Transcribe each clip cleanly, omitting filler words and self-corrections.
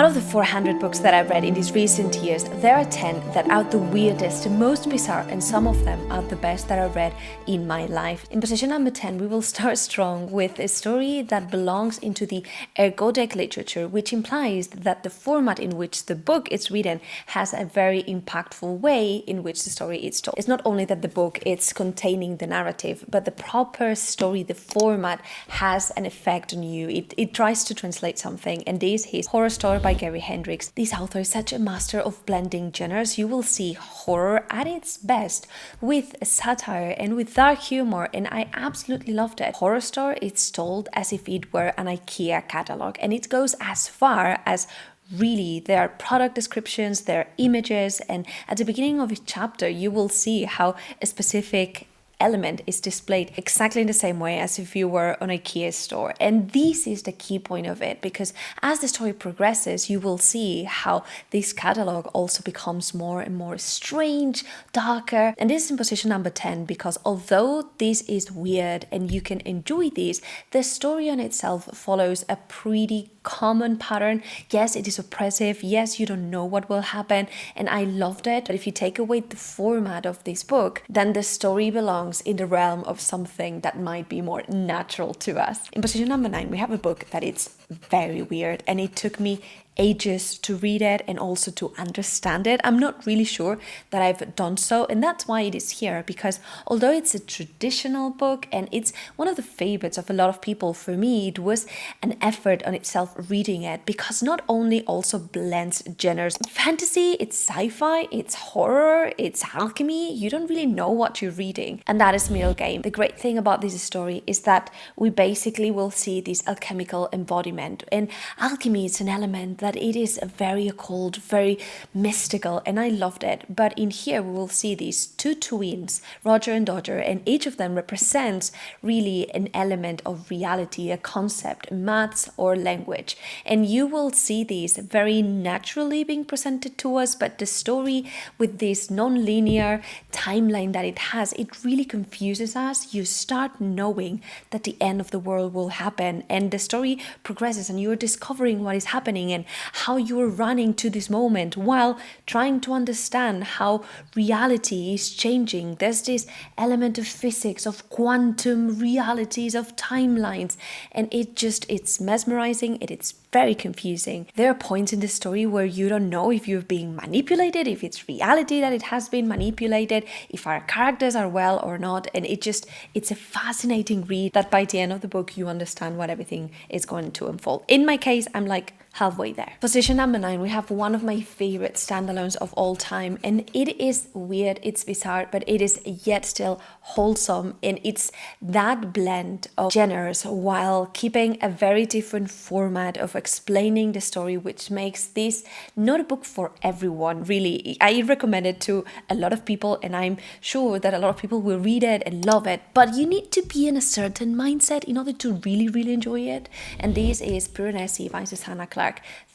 Out of the 400 books that I've read in these recent years, there are 10 that are the weirdest, the most bizarre, and some of them are the best that I've read in my life. In position number 10, we will start strong with a story that belongs into the ergodic literature, which implies that the format in which the book is written has a very impactful way in which the story is told. It's not only that the book is containing the narrative, but the proper story, the format, has an effect on you. It tries to translate something, and this is Horror Story by Gary Hendricks. This author is such a master of blending genres. You will see horror at its best with satire and with dark humor, and I absolutely loved it. Horror Story is told as if it were an IKEA catalog, and it goes as far as really, there are product descriptions, there are images, and at the beginning of each chapter, you will see how a specific element is displayed exactly in the same way as if you were on an IKEA store. And this is the key point of it, because as the story progresses, you will see how this catalog also becomes more and more strange, darker. And this is in position number 10, because although this is weird and you can enjoy this, the story on itself follows a pretty common pattern. Yes, it is oppressive. Yes, you don't know what will happen, and I loved it. But if you take away the format of this book, then the story belongs in the realm of something that might be more natural to us. In position number 9, we have a book that is very weird, and it took me ages to read it and also to understand it. I'm not really sure that I've done so, and that's why it is here, because although it's a traditional book and it's one of the favorites of a lot of people, for me it was an effort on itself reading it, because not only also blends genres, fantasy, it's sci-fi, it's horror, it's alchemy, you don't really know what you're reading, and that is middle game. The great thing about this story is that we basically will see this alchemical embodiment, and alchemy is an element that it is very occult, very mystical, and I loved it. But in here we will see these two twins, Roger and Dodger, and each of them represents really an element of reality, a concept, maths or language. And you will see these very naturally being presented to us, but the story with this non-linear timeline that it has, it really confuses us. You start knowing that the end of the world will happen, and the story progresses and you're discovering what is happening and how you're running to this moment while trying to understand how reality is changing. There's this element of physics, of quantum realities, of timelines, and it's mesmerizing, it's very confusing. There are points in the story where you don't know if you're being manipulated, if it's reality that it has been manipulated, if our characters are well or not, and it's a fascinating read that by the end of the book you understand what everything is going to unfold. In my case, I'm like halfway there. Position number 9, we have one of my favorite standalones of all time, and it is weird, it's bizarre, but it is yet still wholesome, and it's that blend of genres while keeping a very different format of explaining the story, which makes this not a book for everyone, really. I recommend it to a lot of people, and I'm sure that a lot of people will read it and love it, but you need to be in a certain mindset in order to really enjoy it, and this is Prose by Susanna Clark.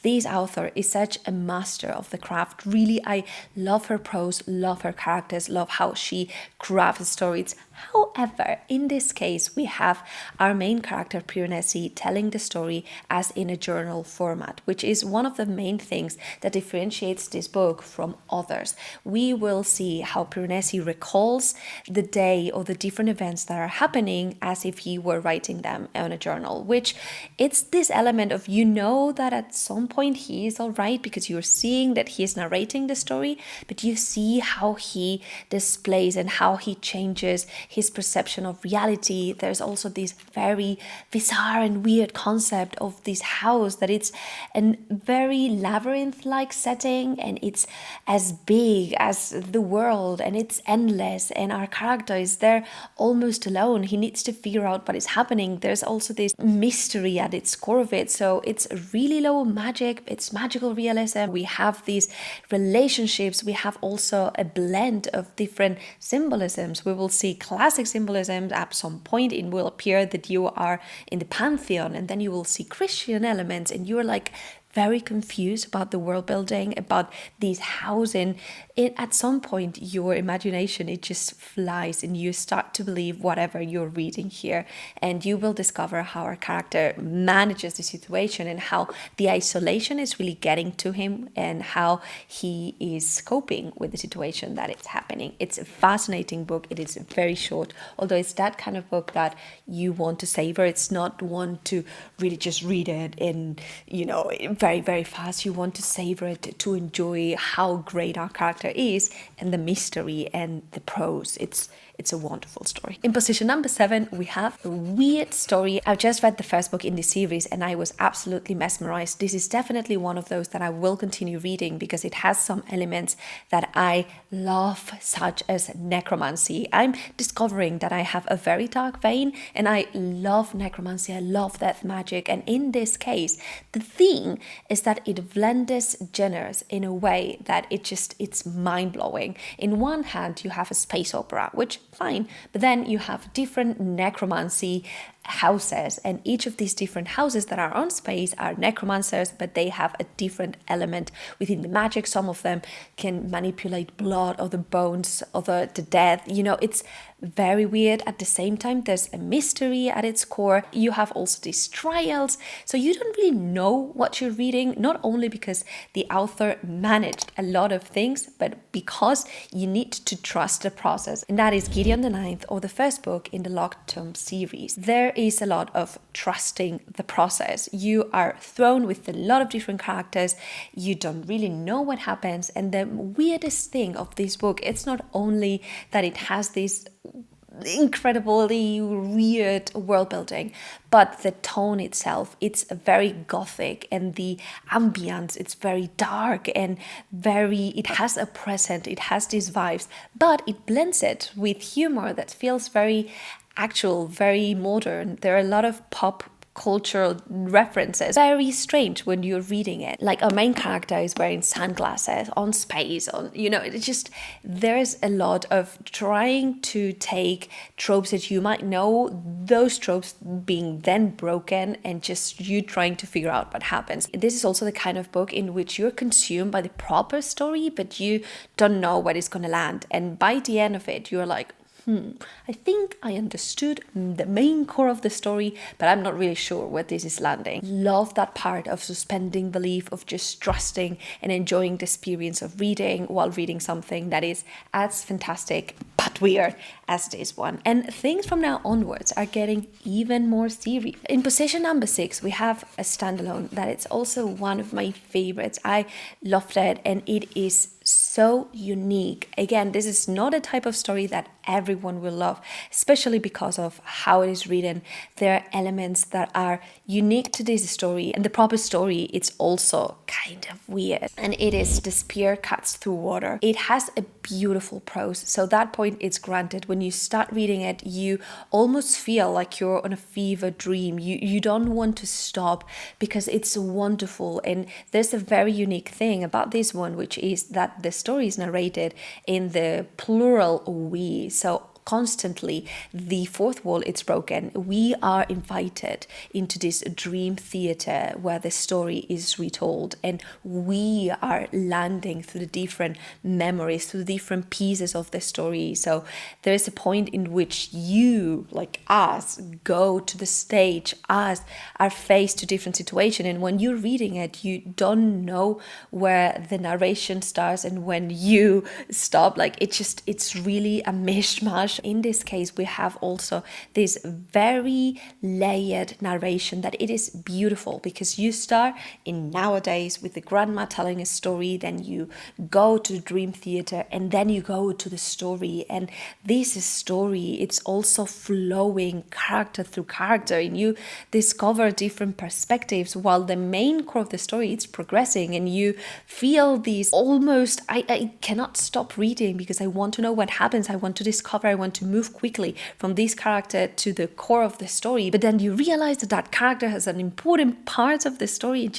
This author is such a master of the craft. Really, I love her prose, love her characters, love how she crafts stories. However, in this case, we have our main character, Prose, telling the story as in a journal format, which is one of the main things that differentiates this book from others. We will see how Prose recalls the day or the different events that are happening as if he were writing them on a journal, which it's this element of, you know, that at some point he is all right because you're seeing that he is narrating the story, but you see how he displays and how he changes his perception of reality. There's also this very bizarre and weird concept of this house, that it's a very labyrinth-like setting, and it's as big as the world, and it's endless, and our character is there almost alone. He needs to figure out what is happening. There's also this mystery at its core of it, so it's really low magic, it's magical realism. We have these relationships, we have also a blend of different symbolisms. We will see classic symbolism. At some point it will appear that you are in the pantheon, and then you will see Christian elements, and you're like very confused about the world building, about these housing. At some point, your imagination, it just flies and you start to believe whatever you're reading here. And you will discover how our character manages the situation and how the isolation is really getting to him and how he is coping with the situation that is happening. It's a fascinating book. It is very short, although it's that kind of book that you want to savor. It's not one to really just read it in, very, very fast. You want to savor it, to enjoy how great our character is and the mystery and the prose. It's a wonderful story. In position number 7, we have a weird story. I've just read the first book in this series and I was absolutely mesmerized. This is definitely one of those that I will continue reading because it has some elements that I love, such as necromancy. I'm discovering that I have a very dark vein and I love necromancy. I love death magic. And in this case, the thing is that it blends genres in a way that it's mind-blowing. In one hand, you have a space opera, which fine, but then you have different necromancy houses, and each of these different houses that are on space are necromancers, but they have a different element within the magic. Some of them can manipulate blood or the bones or the dead. It's very weird. At the same time, there's a mystery at its core. You have also these trials, so you don't really know what you're reading, not only because the author managed a lot of things, but because you need to trust the process. And that is Gideon the Ninth, or the first book in the Locked Tomb series. There is a lot of trusting the process. You are thrown with a lot of different characters. You don't really know what happens. And the weirdest thing of this book, it's not only that it has this incredibly weird world building, but the tone itself, it's very gothic, and the ambience, it's very dark and it has a present, it has these vibes, but it blends it with humor that feels very actual, very modern. There are a lot of pop cultural references. Very strange when you're reading it. Like, our main character is wearing sunglasses on space, it's just, there's a lot of trying to take tropes that you might know, those tropes being then broken, and just you trying to figure out what happens. This is also the kind of book in which you're consumed by the proper story, but you don't know where it's gonna land. And by the end of it, you're like, I think I understood the main core of the story, but I'm not really sure where this is landing. Love that part of suspending belief, of just trusting and enjoying the experience of reading while reading something that is as fantastic but weird as this one. And things from now onwards are getting even more serious. In position number 6, we have a standalone that it's also one of my favorites. I loved it, and it is so unique. Again, this is not a type of story that everyone will love, especially because of how it is written. There are elements that are unique to this story, and the proper story, it's also kind of weird. And it is The Spear Cuts Through Water. It has a beautiful prose, so that point it's granted. When you start reading it, you almost feel like you're on a fever dream. You don't want to stop because it's wonderful. And there's a very unique thing about this one, which is that the story is narrated in the plural we. So constantly the fourth wall is broken. We are invited into this dream theater where the story is retold, and we are landing through the different memories, through the different pieces of the story. So there is a point in which you, like us, go to the stage, us are faced to different situations, and when you're reading it, you don't know where the narration starts and when you stop. Like, it's really a mishmash. In this case, we have also this very layered narration that it is beautiful, because you start in nowadays with the grandma telling a story, then you go to the dream theater, and then you go to the story. And this story, it's also flowing character through character, and you discover different perspectives while the main core of the story it's progressing, and you feel these almost, I cannot stop reading because I want to know what happens. I want to discover, I want to move quickly from this character to the core of the story. But then you realize that that character has an important part of the story.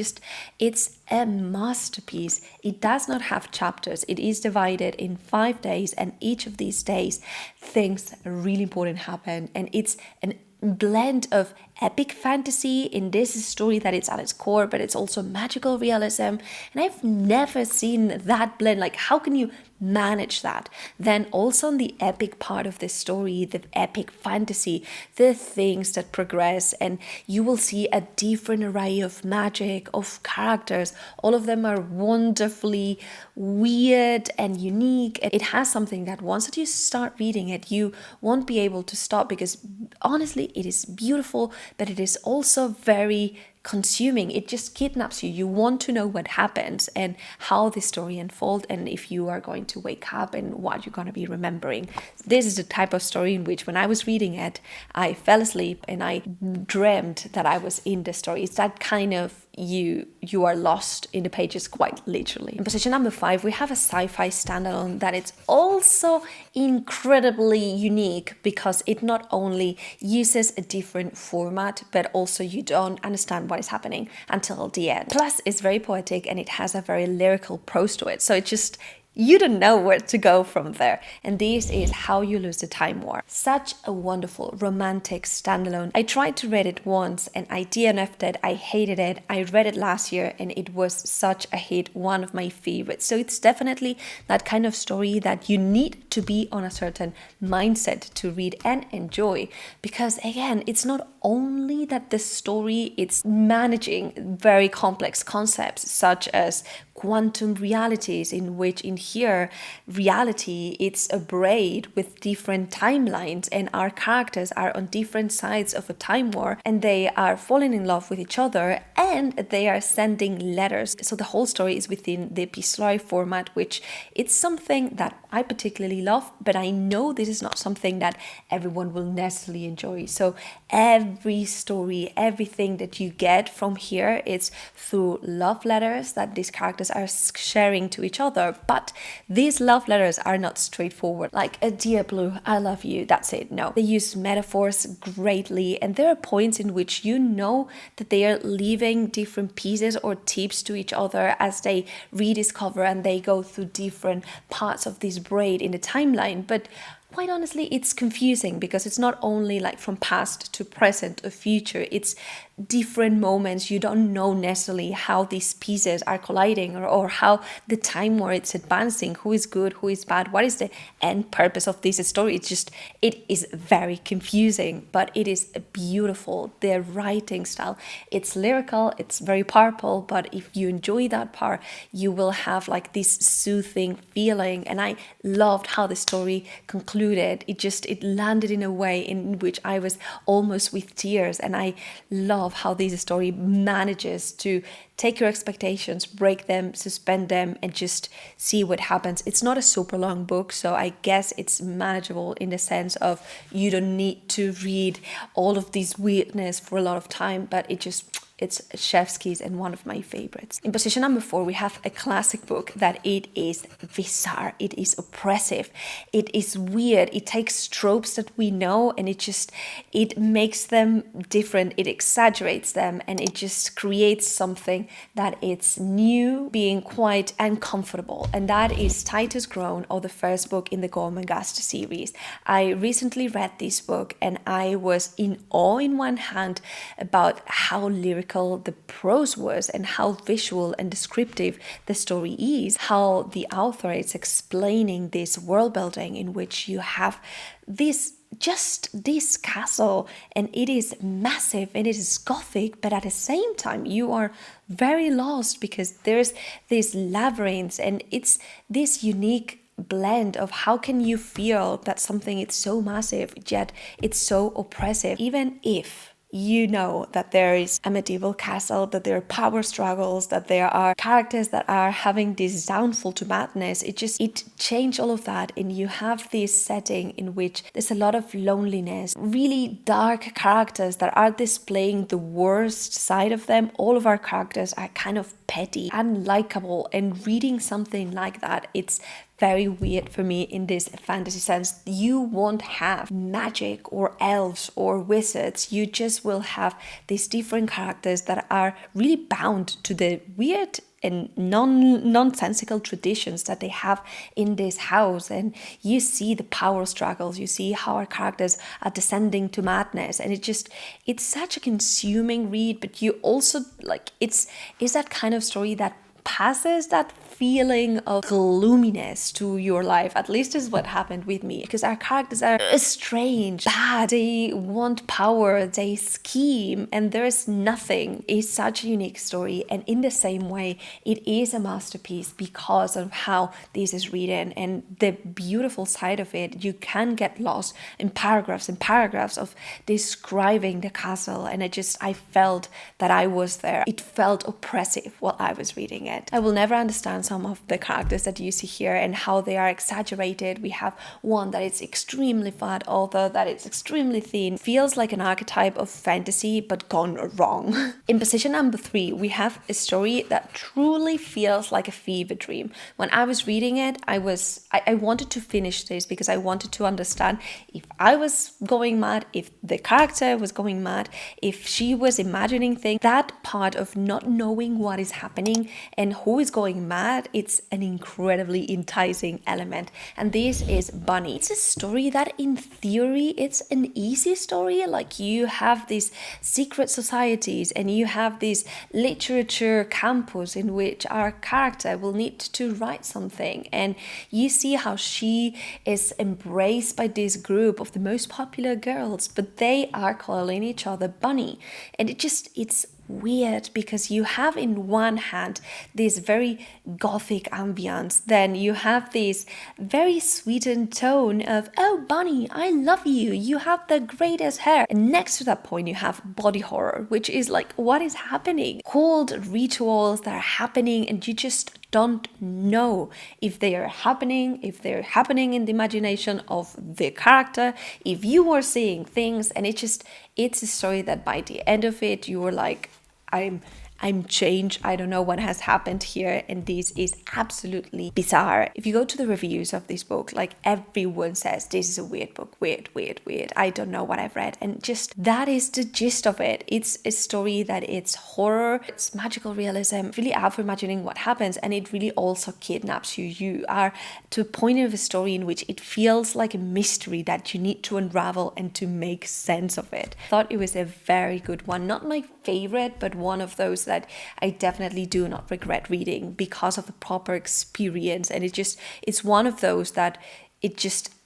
It's a masterpiece. It does not have chapters. It is divided in 5 days, and each of these days things really important happen, and it's an blend of epic fantasy in this story that it's at its core, but it's also magical realism. And I've never seen that blend. Like, how can you manage that? Then also on the epic part of this story, the epic fantasy, the things that progress, and you will see a different array of magic, of characters. All of them are wonderfully weird and unique. It has something that once that you start reading it, you won't be able to stop, because honestly, it is beautiful, but it is also very consuming. It just kidnaps you. You want to know what happens and how the story unfolds, and if you are going to wake up and what you're going to be remembering. This is the type of story in which when I was reading it, I fell asleep and I dreamt that I was in the story. It's that kind of you are lost in the pages, quite literally. In position number 5, we have a sci-fi standalone that it's also incredibly unique, because it not only uses a different format, but also you don't understand what is happening until the end. Plus, it's very poetic and it has a very lyrical prose to it. So it just, you don't know where to go from there. And this is How You Lose the Time War. Such a wonderful romantic standalone. I tried to read it once and I DNF'd it. I hated it. I read it last year and it was such a hit, one of my favorites. So it's definitely that kind of story that you need to be on a certain mindset to read and enjoy. Because again, it's not only that the story, it's managing very complex concepts such as quantum realities, in which in here reality, it's a braid with different timelines, and our characters are on different sides of a time war, and they are falling in love with each other, and they are sending letters. So the whole story is within the epistolary format, which it's something that I particularly love, but I know this is not something that everyone will necessarily enjoy. So every story, everything that you get from here, it's through love letters that these characters are sharing to each other. But these love letters are not straightforward, like a dear Blue, I love you, that's it. No, they use metaphors greatly, and there are points in which you know that they are leaving different pieces or tips to each other as they rediscover and they go through different parts of this braid in the timeline. But quite honestly, it's confusing, because it's not only like from past to present or future, it's different moments. You don't know necessarily how these pieces are colliding, or how the time war it's advancing, who is good, who is bad, what is the end purpose of this story. It's just, it is very confusing, but it is beautiful. Their writing style, it's lyrical, it's very powerful, but if you enjoy that part, you will have like this soothing feeling. And I loved how the story concluded. It landed in a way in which I was almost with tears, and I love how this story manages to take your expectations, break them, suspend them, and just see what happens. It's not a super long book, so I guess it's manageable in the sense of you don't need to read all of this weirdness for a lot of time, but it's chef's kiss and one of my favorites. In position number 4, we have a classic book that it is bizarre, it is oppressive, it is weird, it takes tropes that we know and it makes them different, it exaggerates them, and it just creates something that it's new, being quite uncomfortable. And that is Titus Grown, or the first book in the Gormenghast series. I recently read this book and I was in awe in one hand about how lyrical the prose was and how visual and descriptive the story is, how the author is explaining this world building in which you have this castle, and it is massive and it is gothic, but at the same time you are very lost because there's these labyrinths, and it's this unique blend of how can you feel that something is so massive yet it's so oppressive, even if you know that there is a medieval castle, that there are power struggles, that there are characters that are having this downfall to madness. It changed all of that, and you have this setting in which there's a lot of loneliness, really dark characters that are displaying the worst side of them. All of our characters are kind of petty, unlikable, and reading something like that, it's very weird for me in this fantasy sense. You won't have magic or elves or wizards. You just will have these different characters that are really bound to the weird and nonsensical traditions that they have in this house, and you see the power struggles, you see how our characters are descending to madness, and it's such a consuming read. But you also like it's that kind of story that passes that feeling of gloominess to your life. At least is what happened with me, because our characters are strange, bad, they want power, they scheme, and there's nothing. It's such a unique story, and in the same way it is a masterpiece because of how this is written and the beautiful side of it. You can get lost in paragraphs and paragraphs of describing the castle, and I felt that I was there. It felt oppressive while I was reading it. I will never understand some of the characters that you see here and how they are exaggerated. We have one that is extremely fat, other that is extremely thin. Feels like an archetype of fantasy but gone wrong. In position number 3, we have a story that truly feels like a fever dream. When I was reading it, I wanted to finish this because I wanted to understand if I was going mad, if the character was going mad, if she was imagining things. That part of not knowing what is happening and who is going mad, it's an incredibly enticing element. And this is Bunny. It's a story that in theory it's an easy story. Like, you have these secret societies and you have this literature campus in which our character will need to write something, and you see how she is embraced by this group of the most popular girls, but they are calling each other Bunny. And it's weird because you have in one hand this very gothic ambience, then you have this very sweetened tone of, oh Bunny, I love you, you have the greatest hair, and next to that point you have body horror, which is like, what is happening? Cold rituals that are happening, and you just don't know if they are happening, if they're happening in the imagination of the character, if you are seeing things. And it's a story that by the end of it you were like, I'm changed. I don't know what has happened here, and this is absolutely bizarre. If you go to the reviews of this book, like, everyone says this is a weird book, weird. I don't know what I've read, and just that is the gist of it. It's a story that it's horror, it's magical realism, really out for imagining what happens, and it really also kidnaps you. You are to a point of a story in which it feels like a mystery that you need to unravel and to make sense of it. I thought it was a very good one. Not my favorite, but one of those that I definitely do not regret reading because of the proper experience. And it's one of those that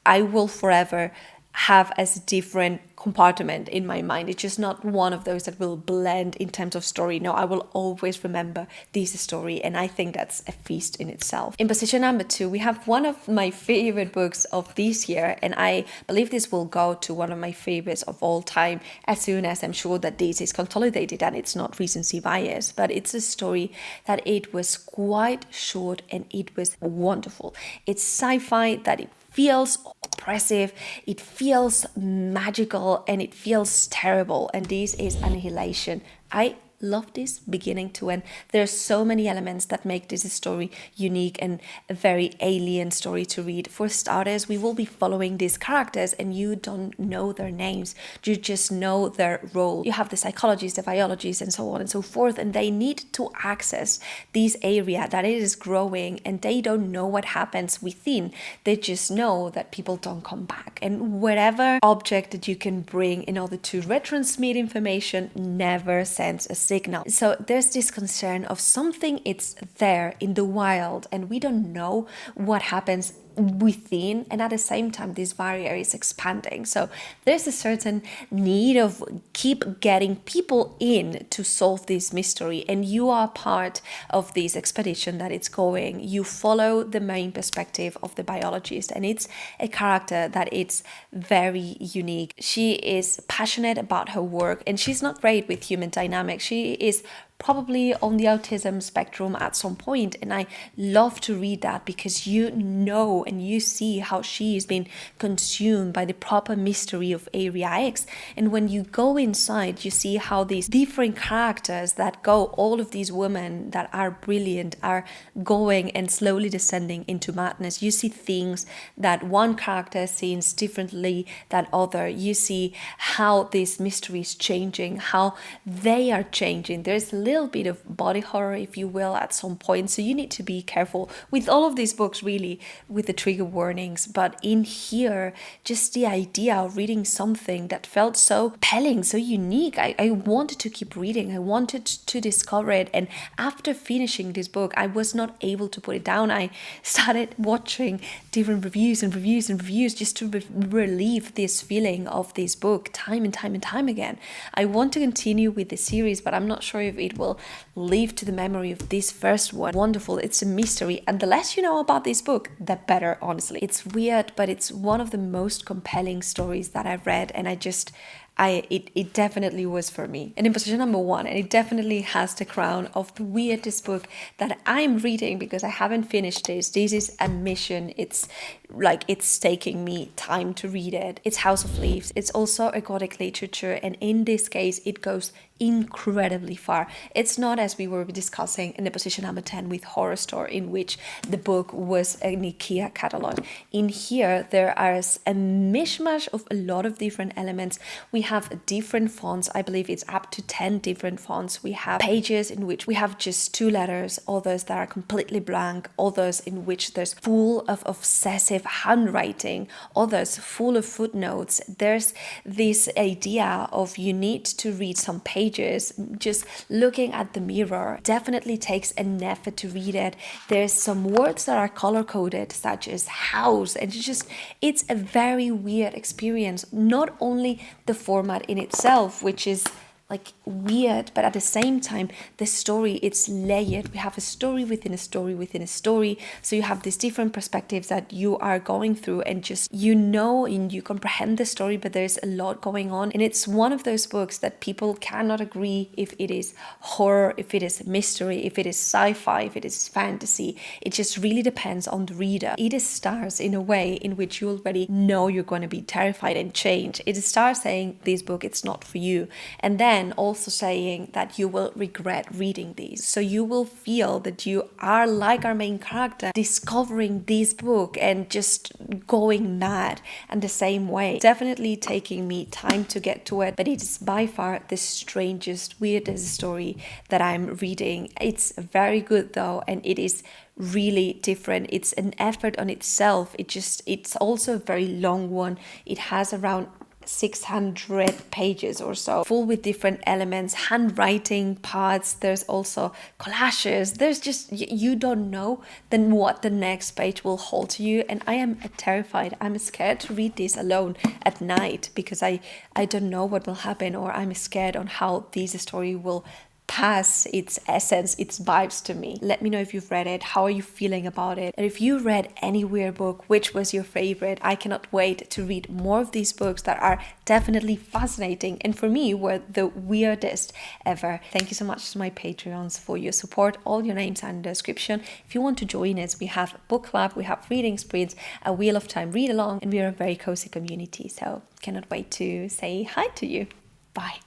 I will forever have as a different compartment in my mind. It's just not one of those that will blend in terms of story. No, I will always remember this story, and I think that's a feast in itself. In position number 2, we have one of my favorite books of this year, and I believe this will go to one of my favorites of all time as soon as I'm sure that this is consolidated and it's not recency bias. But it's a story that it was quite short and it was wonderful. It's sci-fi that it feels oppressive, it feels magical, and it feels terrible. And this is Annihilation. I love this beginning to end. There are so many elements that make this story unique and a very alien story to read. For starters, we will be following these characters and you don't know their names, you just know their role. You have the psychologists, the biologists, and so on and so forth, and they need to access this area that it is growing, and they don't know what happens within. They just know that people don't come back, and whatever object that you can bring in order to retransmit information never sends a signal. So there's this concern of something, it's there in the wild and we don't know what happens within, and at the same time this barrier is expanding. So there's a certain need of keep getting people in to solve this mystery, and you are part of this expedition that it's going. You follow the main perspective of the biologist, and it's a character that it's very unique. She is passionate about her work, and she's not great with human dynamics. She is probably on the autism spectrum at some point, and I love to read that because you know and you see how she is being consumed by the proper mystery of Area X. And when you go inside, you see how these different characters that go, all of these women that are brilliant, are going and slowly descending into madness. You see things that one character sees differently than other. You see how this mystery is changing, how they are changing. There's little little bit of body horror, if you will, at some point. So you need to be careful with all of these books, really, with the trigger warnings. But in here, just the idea of reading something that felt so compelling, so unique. I wanted to keep reading. I wanted to discover it. And after finishing this book, I was not able to put it down. I started watching different reviews and reviews and reviews just to relieve this feeling of this book time and time and time again. I want to continue with the series, but I'm not sure if it will live to the memory of this first one. Wonderful. It's a mystery. And the less you know about this book, the better, honestly. It's weird, but it's one of the most compelling stories that I've read. And it definitely was for me. And in position number 1, and it definitely has the crown of the weirdest book that I'm reading, because I haven't finished this. This is a mission. It's taking me time to read it. It's House of Leaves. It's also ergodic literature, and in this case it goes incredibly far. It's not, as we were discussing in the position number 10 with Horror Store, in which the book was an IKEA catalog. In here there is a mishmash of a lot of different elements. We have different fonts. I believe it's up to 10 different fonts. We have pages in which we have just 2 letters, others that are completely blank, others in which there's full of obsessive handwriting, others full of footnotes. There's this idea of you need to read some pages just looking at the mirror. Definitely takes an effort to read it. There's some words that are color coded, such as house, and it's a very weird experience. Not only the format in itself, which is weird, but at the same time the story, it's layered. We have a story within a story within a story, so you have these different perspectives that you are going through, and and you comprehend the story, but there's a lot going on. And it's one of those books that people cannot agree if it is horror, if it is mystery, if it is sci-fi, if it is fantasy. It just really depends on the reader. It stars in a way in which you already know you're going to be terrified and change. It starts saying this book, it's not for you, and then also saying that you will regret reading these. So you will feel that you are like our main character, discovering this book and just going mad. And the same way, definitely taking me time to get to it, but it is by far the strangest, weirdest story that I'm reading. It's very good though, and it is really different. It's an effort on itself. It's also a very long one. It has around 600 pages or so, full with different elements, handwriting parts. There's also collages. There's just, you don't know then what the next page will hold to you. And I am terrified. I'm scared to read this alone at night, because I don't know what will happen, or I'm scared on how this story will pass its essence, its vibes to me. Let me know if you've read it. How are you feeling about it? And if you read any weird book, which was your favorite? I cannot wait to read more of these books that are definitely fascinating, and for me were the weirdest ever. Thank you so much to my Patreons for your support. All your names are in the description. If you want to join us, we have book club, we have reading sprints, a Wheel of Time read along, and we are a very cozy community. So cannot wait to say hi to you. Bye.